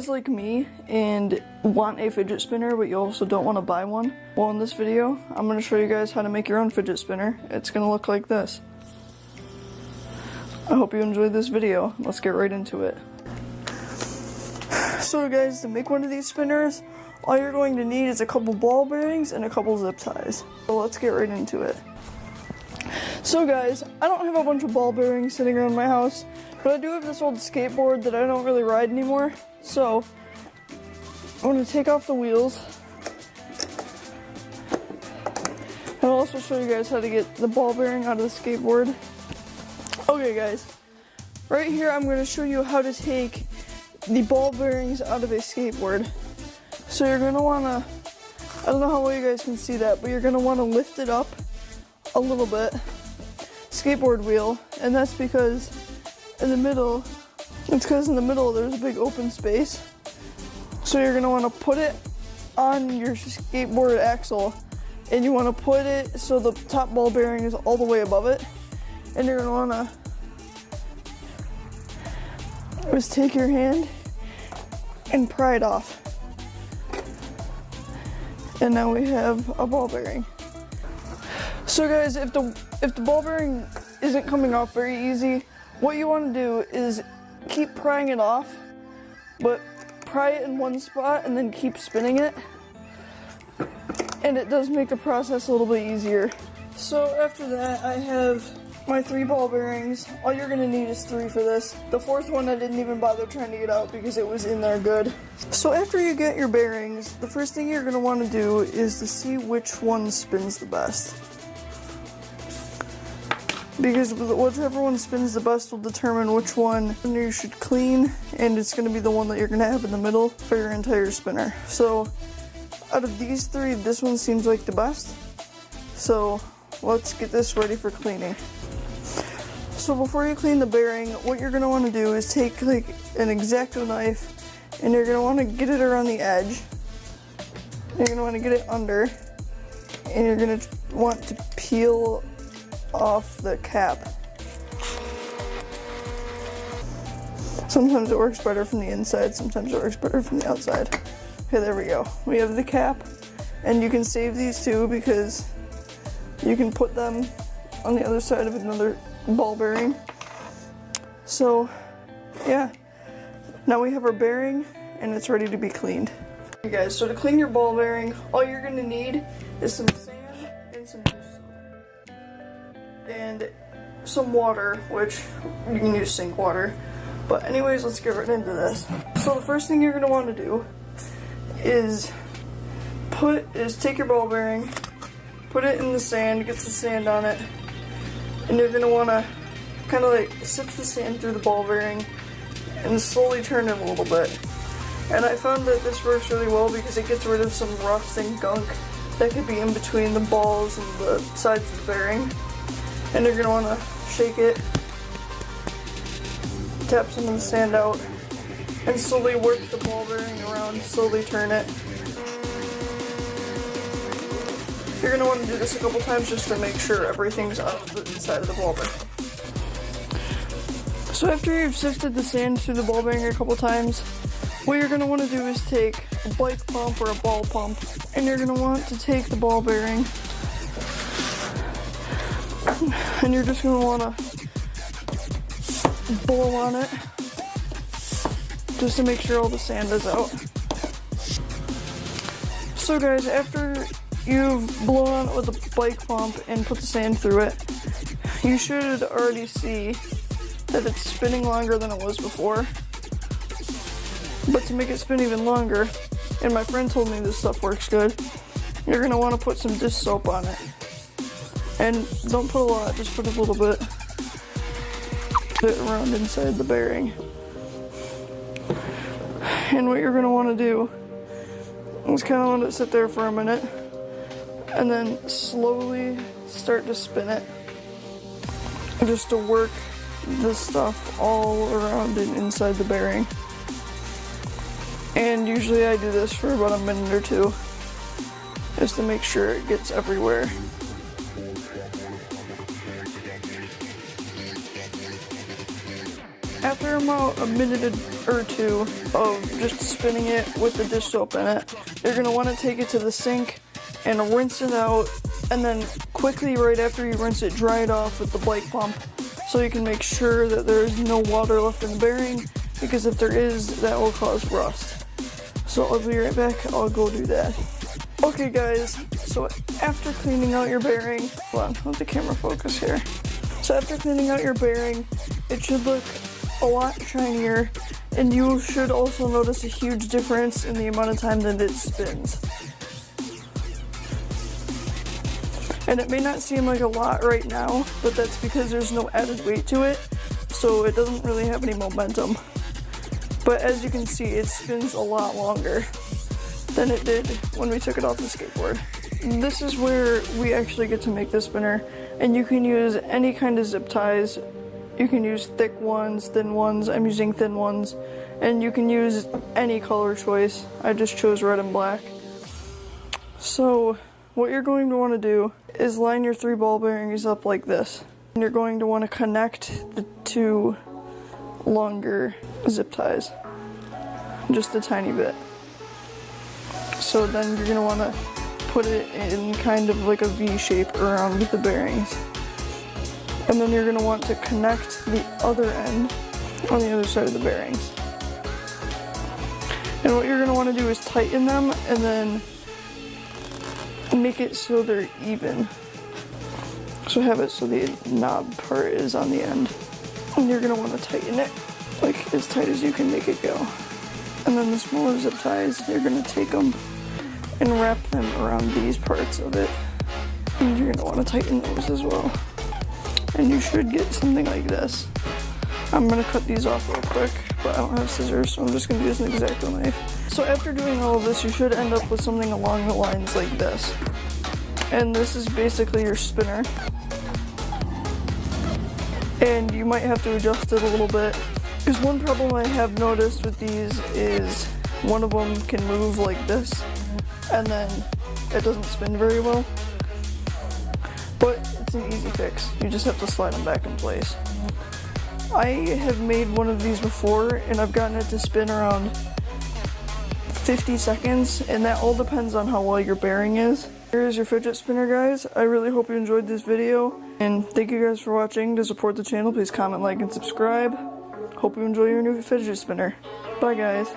guys like me and want a fidget spinner, but you also don't want to buy one, well, in this video, I'm going to show you guys how to make your own fidget spinner. It's going to look like this. I hope you enjoyed this video. Let's get right into it. So guys, to make one of these spinners, all you're going to need is a couple ball bearings and a couple zip ties. So let's get right into it. So guys, I don't have a bunch of ball bearings sitting around my house, but I do have this old skateboard that I don't really ride anymore. So I'm going to take off the wheels. And I'll also show you guys how to get the ball bearing out of the skateboard. Okay guys, right here I'm going to show you how to take the ball bearings out of a skateboard. So you're going to want to, I don't know how well you guys can see that, but you're going to want to lift it up a little bit, skateboard wheel, and that's because in the middle, there's a big open space. So you're going to want to put it on your skateboard axle, and you want to put it so the top ball bearing is all the way above it, and you're going to want to just take your hand and pry it off. And now we have a ball bearing. So guys, if the ball bearing isn't coming off very easy, what you want to do is keep prying it off, but pry it in one spot and then keep spinning it. And it does make the process a little bit easier. So after that, I have my 3 ball bearings. All you're going to need is 3 for this. The 4th one I didn't even bother trying to get out because it was in there good. So after you get your bearings, the first thing you're going to want to do is to see which one spins the best. Because whichever one spins the best will determine which one you should clean, and it's going to be the one that you're going to have in the middle for your entire spinner. So out of these 3, this one seems like the best. So let's get this ready for cleaning. So before you clean the bearing, what you're going to want to do is take like an X-Acto knife, and you're going to want to get it around the edge. You're going to want to get it under, and you're going to want to peel off the cap. Sometimes it works better from the inside, sometimes it works better from the outside. Okay, there we go. We have the cap, and you can save these too because you can put them on the other side of another ball bearing. So yeah, now we have our bearing and it's ready to be cleaned. Okay guys, so to clean your ball bearing, all you're going to need is some sand and some dish soap and some water, which you can use sink water. But anyways, let's get right into this. So the first thing you're going to want to do is take your ball bearing, put it in the sand, get some sand on it, and you're going to want to kind of like sift the sand through the ball bearing and slowly turn it a little bit. And I found that this works really well because it gets rid of some rust and gunk that could be in between the balls and the sides of the bearing. And you're going to want to shake it, tap some of the sand out, and slowly work the ball bearing around, slowly turn it. You're going to want to do this a couple times just to make sure everything's out of the inside of the ball bearing. So after you've sifted the sand through the ball bearing a couple times, what you're going to want to do is take a bike pump or a ball pump, and you're going to want to take the ball bearing, and you're just going to want to blow on it just to make sure all the sand is out. So guys, after you've blown on it with a bike pump and put the sand through it, you should already see that it's spinning longer than it was before. But to make it spin even longer, and my friend told me this stuff works good, you're going to want to put some dish soap on it. And don't put a lot, just put a little bit around inside the bearing. And what you're going to want to do is kind of let it sit there for a minute, and then slowly start to spin it, just to work the stuff all around and inside the bearing. And usually I do this for about a minute or 2, just to make sure it gets everywhere. after about a minute or two of just spinning it with the dish soap in it, you're going to want to take it to the sink and rinse it out, and then quickly right after you rinse it, dry it off with the bike pump so you can make sure that there's no water left in the bearing, because if there is, that will cause rust. So I'll be right back, I'll go do that. Okay guys, so after cleaning out your bearing, hold on, let the camera focus here. So after cleaning out your bearing, it should look a lot shinier, and you should also notice a huge difference in the amount of time that it spins. And it may not seem like a lot right now, but that's because there's no added weight to it, so it doesn't really have any momentum. But as you can see, it spins a lot longer than it did when we took it off the skateboard. This is where we actually get to make the spinner, and you can use any kind of zip ties. You can use thick ones, thin ones. I'm using thin ones, and you can use any color choice. I just chose red and black. So what you're going to want to do is line your 3 ball bearings up like this, and you're going to want to connect the 2 longer zip ties just a tiny bit. So then you're going to want to put it in kind of like a V shape around the bearings. And then you're going to want to connect the other end on the other side of the bearings. And what you're going to want to do is tighten them and then make it so they're even. So have it so the knob part is on the end. And you're going to want to tighten it like as tight as you can make it go. And then the smaller zip ties, you're going to take them and wrap them around these parts of it. And you're going to want to tighten those as well. And you should get something like this. I'm going to cut these off real quick, but I don't have scissors, so I'm just going to use an X-Acto knife. So after doing all of this, you should end up with something along the lines like this. And this is basically your spinner. And you might have to adjust it a little bit, because one problem I have noticed with these is one of them can move like this, and then it doesn't spin very well. But it's an easy fix. You just have to slide them back in place. I have made one of these before, and I've gotten it to spin around 50 seconds, and that all depends on how well your bearing is. Here's your fidget spinner, guys. I really hope you enjoyed this video, and thank you guys for watching. To support the channel, please comment, like, and subscribe. Hope you enjoy your new fidget spinner. Bye, guys.